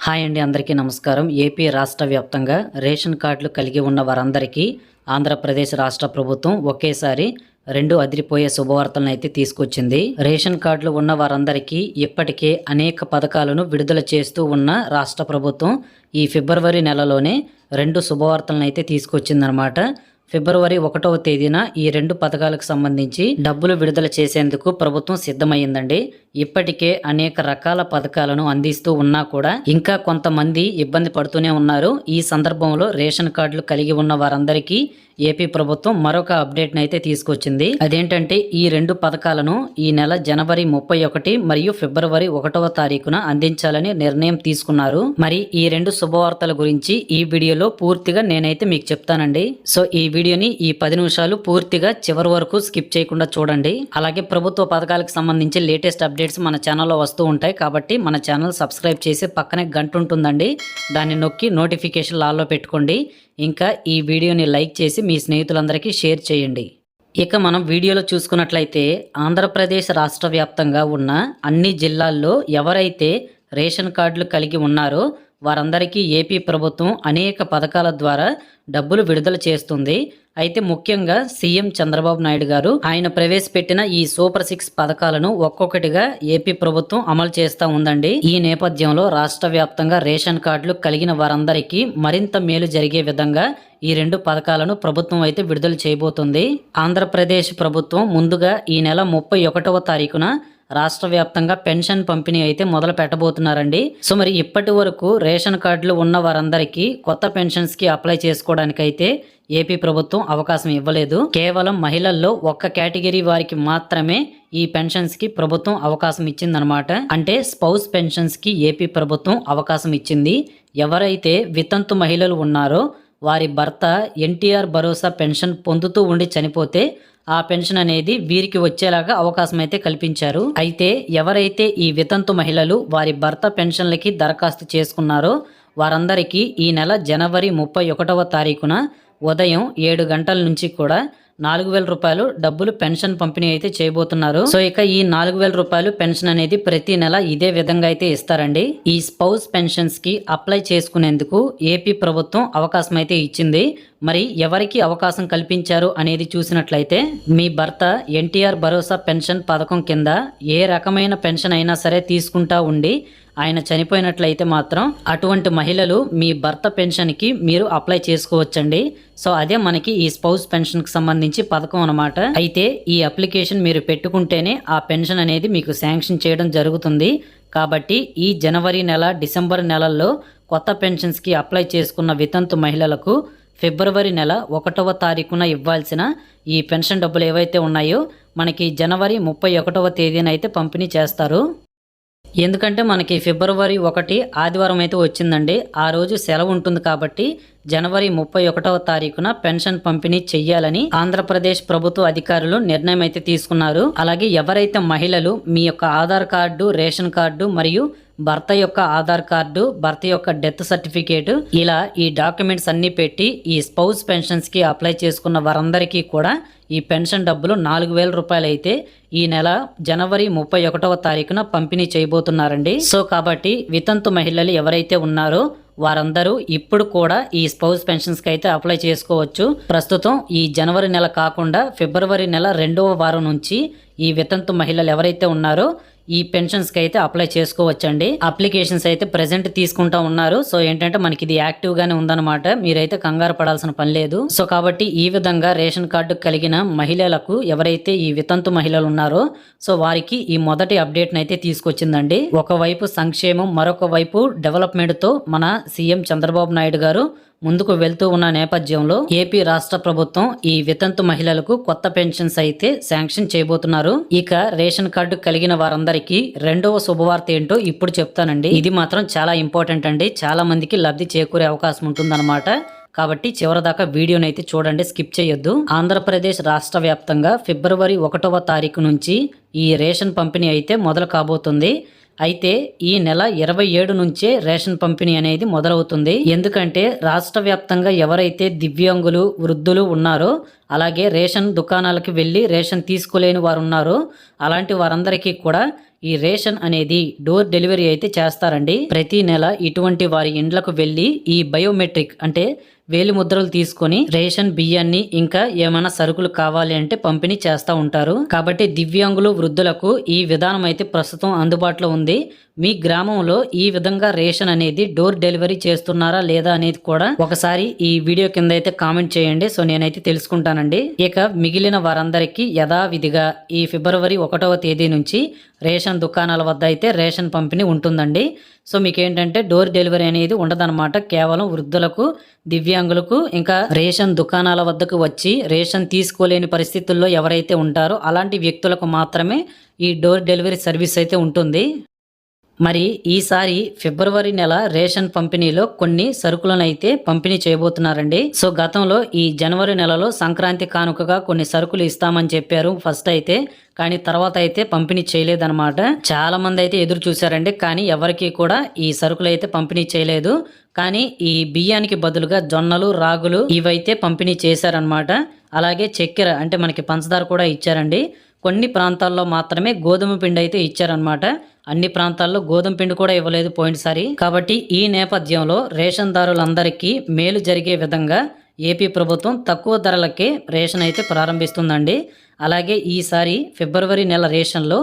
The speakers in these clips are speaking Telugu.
హాయ్ అండి, అందరికీ నమస్కారం. ఏపీ రాష్ట్ర వ్యాప్తంగా రేషన్ కార్డులు కలిగి ఉన్న వారందరికీ ఆంధ్రప్రదేశ్ రాష్ట్ర ప్రభుత్వం ఒకేసారి రెండు అదిరిపోయే శుభవార్తలను అయితే తీసుకొచ్చింది. రేషన్ కార్డులు ఉన్న వారందరికీ ఇప్పటికే అనేక పథకాలను విడుదల చేస్తూ ఉన్న రాష్ట్ర ప్రభుత్వం ఈ ఫిబ్రవరి నెలలోనే రెండు శుభవార్తలను అయితే తీసుకొచ్చిందనమాట. ఫిబ్రవరి 1వ తేదీన ఈ రెండు పథకాలకు సంబంధించి డబ్బులు విడుదల చేసేందుకు ప్రభుత్వం సిద్ధమైందండి. ఇప్పటికే అనేక రకాల పథకాలను అందిస్తూ ఉన్నా కూడా ఇంకా కొంతమంది ఇబ్బంది పడుతూనే ఉన్నారు. ఈ సందర్భంలో రేషన్ కార్డులు కలిగి ఉన్న వారందరికీ ఏపీ ప్రభుత్వం మరొక అప్డేట్ అయితే తీసుకొచ్చింది. అదేంటంటే ఈ రెండు పథకాలను ఈ నెల జనవరి 31 మరియు ఫిబ్రవరి 1వ తారీఖున అందించాలని నిర్ణయం తీసుకున్నారు. మరి ఈ రెండు శుభవార్తల గురించి ఈ వీడియోలో పూర్తిగా నేనైతే మీకు చెప్తానండి. సో ఈ వీడియోని ఈ 10 నిమిషాలు పూర్తిగా చివరి వరకు స్కిప్ చేయకుండా చూడండి. అలాగే ప్రభుత్వ పథకాలకు సంబంధించి లేటెస్ట్ అప్డేట్స్ మన ఛానల్లో వస్తూ ఉంటాయి కాబట్టి మన ఛానల్ సబ్స్క్రైబ్ చేసి పక్కనే గంట ఉంటుందండి, దాన్ని నొక్కి నోటిఫికేషన్ ఆల్లో పెట్టుకోండి. ఇంకా ఈ వీడియోని లైక్ చేసి మీ స్నేహితులందరికీ షేర్ చేయండి. ఇక మనం వీడియోలో చూసుకున్నట్లయితే ఆంధ్రప్రదేశ్ రాష్ట్ర వ్యాప్తంగా ఉన్న అన్ని జిల్లాల్లో ఎవరైతే రేషన్ కార్డులు కలిగి ఉన్నారో వారందరికీ ఏపీ ప్రభుత్వం అనేక పథకాల ద్వారా డబ్బులు విడుదల చేస్తుంది. అయితే ముఖ్యంగా సీఎం చంద్రబాబు నాయుడు గారు ఆయన ప్రవేశపెట్టిన ఈ సూపర్ 6 పథకాలను ఒక్కొక్కటిగా ఏపీ ప్రభుత్వం అమలు చేస్తూ ఉందండి. ఈ నేపథ్యంలో రాష్ట్ర వ్యాప్తంగా రేషన్ కార్డులు కలిగిన వారందరికీ మరింత మేలు జరిగే విధంగా ఈ రెండు పథకాలను ప్రభుత్వం అయితే విడుదల చేయబోతుంది. ఆంధ్రప్రదేశ్ ప్రభుత్వం ముందుగా ఈ నెల 31వ తారీఖున రాష్ట్ర వ్యాప్తంగా పెన్షన్ పంపిణీ అయితే మొదలు పెట్టబోతున్నారండి. సో మరి ఇప్పటి వరకు రేషన్ కార్డులు ఉన్న వారందరికీ కొత్త పెన్షన్స్ కి అప్లై చేసుకోవడానికైతే ఏపీ ప్రభుత్వం అవకాశం ఇవ్వలేదు. కేవలం మహిళల్లో ఒక్క కేటగిరీ వారికి మాత్రమే ఈ పెన్షన్స్ కి ప్రభుత్వం అవకాశం ఇచ్చిందనమాట. అంటే స్పౌస్ పెన్షన్స్ కి ఏపీ ప్రభుత్వం అవకాశం ఇచ్చింది. ఎవరైతే వితంతు మహిళలు ఉన్నారో వారి భర్త ఎన్టీఆర్ భరోసా పెన్షన్ పొందుతూ ఉండి చనిపోతే ఆ పెన్షన్ అనేది వీరికి వచ్చేలాగా అవకాశం అయితే కల్పించారు. అయితే ఎవరైతే ఈ వితంతు మహిళలు వారి భర్త పెన్షన్లకి దరఖాస్తు చేసుకున్నారో వారందరికీ ఈ నెల జనవరి 31వ తారీఖున ఉదయం 7 గంటల నుంచి కూడా 4,000 రూపాయలు డబ్బులు పెన్షన్ పంపిణీ అయితే చేయబోతున్నారు. సో ఇక ఈ 4,000 రూపాయలు పెన్షన్ అనేది ప్రతి నెల ఇదే విధంగా అయితే ఇస్తారండి. ఈ స్పౌస్ పెన్షన్స్ కి అప్లై చేసుకునేందుకు ఏపీ ప్రభుత్వం అవకాశం అయితే ఇచ్చింది. మరి ఎవరికి అవకాశం కల్పించారు అనేది చూసినట్లయితే మీ భర్త ఎన్టీఆర్ భరోసా పెన్షన్ పథకం కింద ఏ రకమైన పెన్షన్ అయినా సరే తీసుకుంటా ఉండి ఆయన చనిపోయినట్లయితే మాత్రం అటువంటి మహిళలు మీ భర్త పెన్షన్కి మీరు అప్లై చేసుకోవచ్చండి. సో అదే మనకి ఈ స్పౌస్ పెన్షన్కి సంబంధించి పథకం అనమాట. అయితే ఈ అప్లికేషన్ మీరు పెట్టుకుంటేనే ఆ పెన్షన్ అనేది మీకు శాంక్షన్ చేయడం జరుగుతుంది. కాబట్టి ఈ జనవరి నెల, డిసెంబర్ నెలల్లో కొత్త పెన్షన్స్కి అప్లై చేసుకున్న వితంతు మహిళలకు ఫిబ్రవరి నెల 1వ తారీఖున ఇవ్వాల్సిన ఈ పెన్షన్ డబ్బులు ఏవైతే ఉన్నాయో మనకి జనవరి 31వ తేదీన అయితే పంపిణీ చేస్తారు. ఎందుకంటే మనకి ఫిబ్రవరి 1 ఆదివారం అయితే వచ్చిందండి. ఆ రోజు సెలవు ఉంటుంది కాబట్టి జనవరి 31వ తారీఖున పెన్షన్ పంపిణీ చెయ్యాలని ఆంధ్రప్రదేశ్ ప్రభుత్వ అధికారులు నిర్ణయం అయితే తీసుకున్నారు. అలాగే ఎవరైతే మహిళలు మీ యొక్క ఆధార్ కార్డు, రేషన్ కార్డు మరియు భర్త యొక్క ఆధార్ కార్డు, భర్త యొక్క డెత్ సర్టిఫికేట్ ఇలా ఈ డాక్యుమెంట్స్ అన్ని పెట్టి ఈ స్పౌస్ పెన్షన్స్ కి అప్లై చేసుకున్న వారందరికీ కూడా ఈ పెన్షన్ డబ్బులు 4,000 రూపాయలు అయితే ఈ నెల జనవరి 31వ తారీఖున పంపిణీ చేయబోతున్నారండి. సో కాబట్టి వితంతు మహిళలు ఎవరైతే ఉన్నారో వారందరూ ఇప్పుడు కూడా ఈ స్పౌస్ పెన్షన్స్ కి అయితే అప్లై చేసుకోవచ్చు. ప్రస్తుతం ఈ జనవరి నెల కాకుండా ఫిబ్రవరి నెల 2వ వారం నుంచి ఈ వితంతు మహిళలు ఎవరైతే ఉన్నారో ఈ పెన్షన్స్ కి అయితే అప్లై చేసుకోవచ్చండి. అప్లికేషన్స్ అయితే ప్రెసెంట్ తీసుకుంటా ఉన్నారు. సో ఏంటంటే మనకి ఇది యాక్టివ్ గానే ఉందన్నమాట. మీరైతే కంగారు పడాల్సిన పని లేదు. సో కాబట్టి ఈ విధంగా రేషన్ కార్డు కలిగిన మహిళలకు ఎవరైతే ఈ వితంతు మహిళలు ఉన్నారో సో వారికి ఈ మొదటి అప్డేట్ అయితే తీసుకొచ్చిందండి. ఒకవైపు సంక్షేమం, మరొక వైపు డెవలప్మెంట్ తో మన సీఎం చంద్రబాబు నాయుడు గారు ముందుకు వెళ్తూ ఉన్న నేపథ్యంలో ఏపీ రాష్ట్ర ప్రభుత్వం ఈ వితంతు మహిళలకు కొత్త పెన్షన్స్ అయితే శాంక్షన్ చేయబోతున్నారు. ఇక రేషన్ కార్డు కలిగిన వారందరికీ రెండవ శుభవార్త ఏంటో ఇప్పుడు చెప్తానండి. ఇది మాత్రం చాలా ఇంపార్టెంట్ అండి. చాలా మందికి లబ్ధి చేకూరే అవకాశం ఉంటుందన్నమాట. కాబట్టి చివరిదాకా వీడియోని అయితే చూడండి, స్కిప్ చేయొద్దు. ఆంధ్రప్రదేశ్ రాష్ట్ర వ్యాప్తంగా ఫిబ్రవరి 1వ తారీఖు నుంచి ఈ రేషన్ పంపిణీ అయితే మొదలు కాబోతుంది. అయితే ఈ నెల 27 నుంచే రేషన్ పంపిణీ అనేది మొదలవుతుంది. ఎందుకంటే రాష్ట్ర వ్యాప్తంగా ఎవరైతే దివ్యాంగులు, వృద్ధులు ఉన్నారో అలాగే రేషన్ దుకాణాలకు వెళ్ళి రేషన్ తీసుకోలేని వారు ఉన్నారో అలాంటి వారందరికీ కూడా ఈ రేషన్ అనేది డోర్ డెలివరీ అయితే చేస్తారండి. ప్రతి నెల ఇటువంటి వారి ఇండ్లకు వెళ్ళి ఈ బయోమెట్రిక్ అంటే వేలి ముద్రలు తీసుకొని రేషన్ బియ్యాన్ని ఇంకా ఏమైనా సరుకులు కావాలి అంటే పంపిణీ చేస్తూ ఉంటారు. కాబట్టి దివ్యాంగులు వృద్ధులకు ఈ విధానం అయితే ప్రస్తుతం అందుబాటులో ఉంది. మీ గ్రామంలో ఈ విధంగా రేషన్ అనేది డోర్ డెలివరీ చేస్తున్నారా లేదా అనేది కూడా ఒకసారి ఈ వీడియో కింద అయితే కామెంట్ చేయండి. సో నేనైతే తెలుసుకుంటానండి. ఇక మిగిలిన వారందరికీ యథావిధిగా ఈ ఫిబ్రవరి 1వ తేదీ నుంచి రేషన్ దుకాణాల వద్ద అయితే రేషన్ పంపిణీ ఉంటుందండి. సో మీకు ఏంటంటే డోర్ డెలివరీ అనేది ఉండదన్నమాట. కేవలం వృద్ధులకు, దివ్యాంగులకు, ఇంకా రేషన్ దుకాణాల వద్దకు వచ్చి రేషన్ తీసుకోలేని పరిస్థితుల్లో ఎవరైతే ఉంటారో అలాంటి వ్యక్తులకు మాత్రమే ఈ డోర్ డెలివరీ సర్వీస్ అయితే ఉంటుంది. మరి ఈసారి ఫిబ్రవరి నెల రేషన్ పంపిణీలో కొన్ని సరుకులను అయితే పంపిణీ చేయబోతున్నారండి. సో గతంలో ఈ జనవరి నెలలో సంక్రాంతి కానుకగా కొన్ని సరుకులు ఇస్తామని చెప్పారు ఫస్ట్ అయితే, కానీ తర్వాత అయితే పంపిణీ చేయలేదన్నమాట. చాలా మంది అయితే ఎదురు చూశారండి, కానీ ఎవరికి కూడా ఈ సరుకులు అయితే పంపిణీ చేయలేదు. కానీ ఈ బియ్యానికి బదులుగా జొన్నలు, రాగులు ఇవైతే పంపిణీ చేశారనమాట. అలాగే చక్కెర అంటే మనకి పంచదార కూడా ఇచ్చారండి. కొన్ని ప్రాంతాల్లో మాత్రమే గోధుమ పిండి అయితే ఇచ్చారనమాట. అన్ని ప్రాంతాల్లో గోధుమ పిండి కూడా ఇవ్వలేదు పోయినసారి. కాబట్టి ఈ నేపథ్యంలో రేషన్ దారులందరికీ మేలు జరిగే విధంగా ఏపీ ప్రభుత్వం తక్కువ ధరలకే రేషన్ అయితే ప్రారంభిస్తుందండి. అలాగే ఈసారి ఫిబ్రవరి నెల రేషన్లో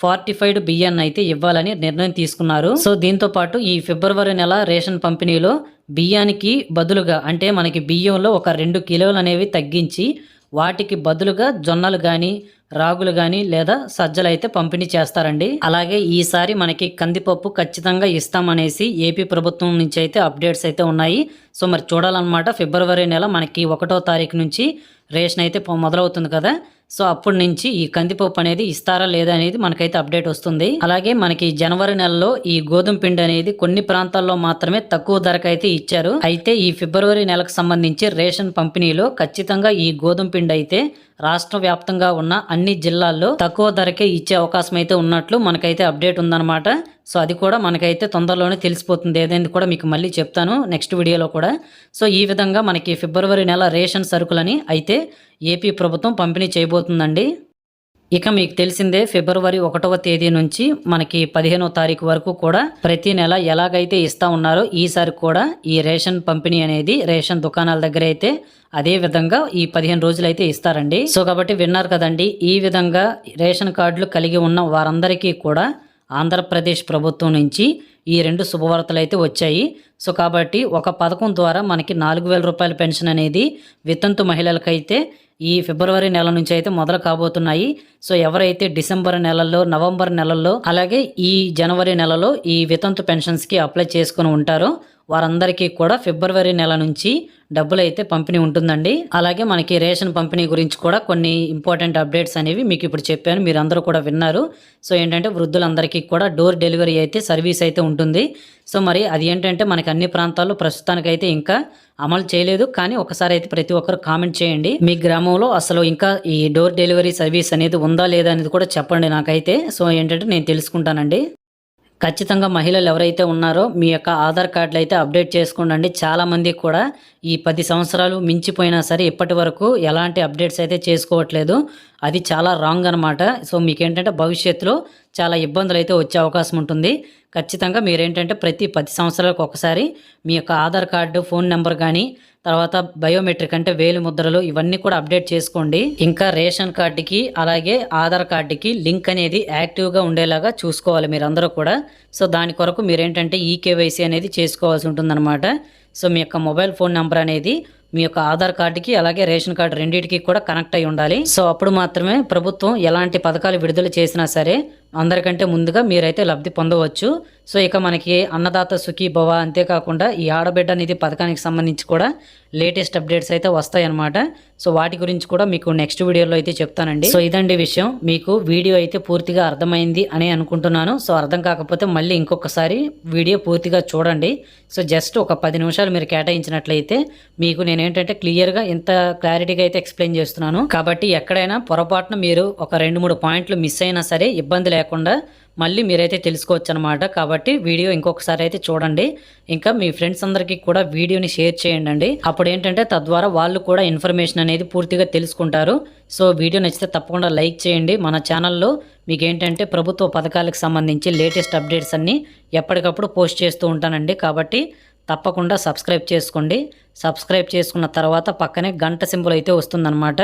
ఫార్టిఫైడ్ బియ్యాన్ని అయితే ఇవ్వాలని నిర్ణయం తీసుకున్నారు. సో దీంతో పాటు ఈ ఫిబ్రవరి నెల రేషన్ పంపిణీలో బియ్యానికి బదులుగా అంటే మనకి బియ్యంలో ఒక 2 కిలోలు అనేవి తగ్గించి వాటికి బదులుగా జొన్నలు కానీ, రాగులు కానీ లేదా సజ్జలు అయితే పంపిణీ చేస్తారండి. అలాగే ఈసారి మనకి కందిపప్పు ఖచ్చితంగా ఇస్తామనేసి ఏపీ ప్రభుత్వం నుంచి అయితే అప్డేట్స్ అయితే ఉన్నాయి. సో మరి చూడాలన్నమాట. ఫిబ్రవరి నెల మనకి 1వ తారీఖు నుంచి రేషన్ అయితే మొదలవుతుంది కదా. సో అప్పటి నుంచి ఈ కందిపప్పు అనేది ఇస్తారా లేదా అనేది మనకైతే అప్డేట్ వస్తుంది. అలాగే మనకి జనవరి నెలలో ఈ గోధుమ పిండి అనేది కొన్ని ప్రాంతాల్లో మాత్రమే తక్కువ ధరకు అయితే ఇచ్చారు. అయితే ఈ ఫిబ్రవరి నెలకు సంబంధించి రేషన్ పంపిణీలో ఖచ్చితంగా ఈ గోధుమ పిండి అయితే రాష్ట్ర వ్యాప్తంగా ఉన్న అన్ని జిల్లాల్లో తక్కువ ధరకే ఇచ్చే అవకాశం అయితే ఉన్నట్లు మనకైతే అప్డేట్ ఉందన్నమాట. సో అది కూడా మనకైతే తొందరలోనే తెలిసిపోతుంది. ఏదైంది కూడా మీకు మళ్ళీ చెప్తాను నెక్స్ట్ వీడియోలో కూడా. సో ఈ విధంగా మనకి ఫిబ్రవరి నెల రేషన్ సరుకులని అయితే ఏపీ ప్రభుత్వం పంపిణీ చేయబోతుందండి. ఇక మీకు తెలిసిందే ఫిబ్రవరి 1వ తేదీ నుంచి మనకి 15వ తారీఖు వరకు కూడా ప్రతి నెల ఎలాగైతే ఇస్తా ఉన్నారో ఈసారి కూడా ఈ రేషన్ పంపిణీ అనేది రేషన్ దుకాణాల దగ్గర అయితే అదే విధంగా ఈ 15 రోజులు అయితే ఇస్తారండి. సో కాబట్టి విన్నారు కదండి, ఈ విధంగా రేషన్ కార్డులు కలిగి ఉన్న వారందరికీ కూడా ఆంధ్రప్రదేశ్ ప్రభుత్వం నుంచి ఈ 2 శుభవార్తలు అయితే వచ్చాయి. సో కాబట్టి ఒక పథకం ద్వారా మనకి 4,000 రూపాయల పెన్షన్ అనేది వితంతు మహిళలకైతే ఈ ఫిబ్రవరి నెల నుంచి అయితే మొదలు కాబోతున్నాయి. సో ఎవరైతే డిసెంబర్ నెలల్లో, నవంబర్ నెలల్లో, అలాగే ఈ జనవరి నెలలో ఈ వితంతు పెన్షన్స్కి అప్లై చేసుకుని ఉంటారో వారందరికీ కూడా ఫిబ్రవరి నెల నుంచి డబ్బులు అయితే పంపిణీ ఉంటుందండి. అలాగే మనకి రేషన్ పంపిణీ గురించి కూడా కొన్ని ఇంపార్టెంట్ అప్డేట్స్ అనేవి మీకు ఇప్పుడు చెప్పాను, మీరు అందరూ కూడా విన్నారు. సో ఏంటంటే వృద్ధులందరికీ కూడా డోర్ డెలివరీ అయితే సర్వీస్ అయితే ఉంటుంది. సో మరి అది ఏంటంటే మనకి అన్ని ప్రాంతాల్లో ప్రస్తుతానికైతే ఇంకా అమలు చేయలేదు. కానీ ఒకసారి అయితే ప్రతి ఒక్కరు కామెంట్ చేయండి, మీ గ్రామంలో అసలు ఇంకా ఈ డోర్ డెలివరీ సర్వీస్ అనేది ఉందా లేదా అనేది కూడా చెప్పండి నాకైతే. సో ఏంటంటే నేను తెలుసుకుంటానండి. ఖచ్చితంగా మహిళలు ఎవరైతే ఉన్నారో మీ యొక్క ఆధార్ కార్డులు అయితే అప్డేట్ చేసుకోండి. చాలామంది కూడా ఈ 10 సంవత్సరాలు మించిపోయినా సరే ఇప్పటి వరకు ఎలాంటి అప్డేట్స్ అయితే చేసుకోవట్లేదు. అది చాలా రాంగ్ అనమాట. సో మీకేంటంటే భవిష్యత్తులో చాలా ఇబ్బందులు అయితే వచ్చే అవకాశం ఉంటుంది. ఖచ్చితంగా మీరేంటంటే ప్రతి 10 సంవత్సరాలకు ఒకసారి మీ యొక్క ఆధార్ కార్డు, ఫోన్ నెంబర్ కానీ, తర్వాత బయోమెట్రిక్ అంటే వేలి ముద్రలు ఇవన్నీ కూడా అప్డేట్ చేసుకోండి. ఇంకా రేషన్ కార్డుకి అలాగే ఆధార్ కార్డుకి లింక్ అనేది యాక్టివ్గా ఉండేలాగా చూసుకోవాలి మీరందరూ కూడా. సో దాని కొరకు మీరేంటంటే ఈకేవైసీ అనేది చేసుకోవాల్సి ఉంటుందన్నమాట. సో మీ యొక్క మొబైల్ ఫోన్ నెంబర్ అనేది మీ యొక్క ఆధార్ కార్డుకి అలాగే రేషన్ కార్డు రెండింటికి కూడా కనెక్ట్ అయి ఉండాలి. సో అప్పుడు మాత్రమే ప్రభుత్వం ఎలాంటి పథకాలు విడుదల చేసినా సరే అందరికంటే ముందుగా మీరైతే లబ్ధి పొందవచ్చు. సో ఇక మనకి అన్నదాత సుఖీ భవ, అంతేకాకుండా ఈ ఆడబిడ్డ నిధి పథకానికి సంబంధించి కూడా లేటెస్ట్ అప్డేట్స్ అయితే వస్తాయి అన్నమాట. సో వాటి గురించి కూడా మీకు నెక్స్ట్ వీడియోలో అయితే చెప్తానండి. సో ఇదండి విషయం. మీకు వీడియో అయితే పూర్తిగా అర్థమైంది అని అనుకుంటున్నాను. సో అర్థం కాకపోతే మళ్ళీ ఇంకొకసారి వీడియో పూర్తిగా చూడండి. సో జస్ట్ ఒక 10 నిమిషాలు మీరు కేటాయించినట్లయితే మీకు నేనేంటంటే క్లియర్గా ఇంత క్లారిటీగా అయితే ఎక్స్ప్లెయిన్ చేస్తున్నాను. కాబట్టి ఎక్కడైనా పొరపాటున మీరు ఒక 2-3 పాయింట్లు మిస్ అయినా సరే ఇబ్బంది లేకుండా మళ్ళీ మీరైతే తెలుసుకోవచ్చు అనమాట. కాబట్టి వీడియో ఇంకొకసారి అయితే చూడండి. ఇంకా మీ ఫ్రెండ్స్ అందరికీ కూడా వీడియోని షేర్ చేయండి. అప్పుడు ఏంటంటే తద్వారా వాళ్ళు కూడా ఇన్ఫర్మేషన్ అనేది పూర్తిగా తెలుసుకుంటారు. సో వీడియో నచ్చితే తప్పకుండా లైక్ చేయండి. మన ఛానల్లో మీకు ఏంటంటే ప్రభుత్వ పథకాలకు సంబంధించి లేటెస్ట్ అప్డేట్స్ అన్నీ ఎప్పటికప్పుడు పోస్ట్ చేస్తూ ఉంటానండి. కాబట్టి తప్పకుండా సబ్స్క్రైబ్ చేసుకోండి. సబ్స్క్రైబ్ చేసుకున్న తర్వాత పక్కనే గంట సింబల్ అయితే వస్తుందన్నమాట.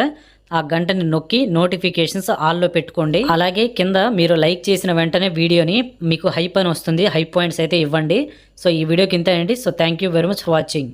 ఆ గంటని నొక్కి నోటిఫికేషన్స్ ఆల్లో పెట్టుకోండి. అలాగే కింద మీరు లైక్ చేసిన వెంటనే వీడియోని మీకు హైప్ అని వస్తుంది. హైప్ పాయింట్స్ అయితే ఇవ్వండి. సో ఈ వీడియోకి ఇంతే అండి. So thank you very much for watching.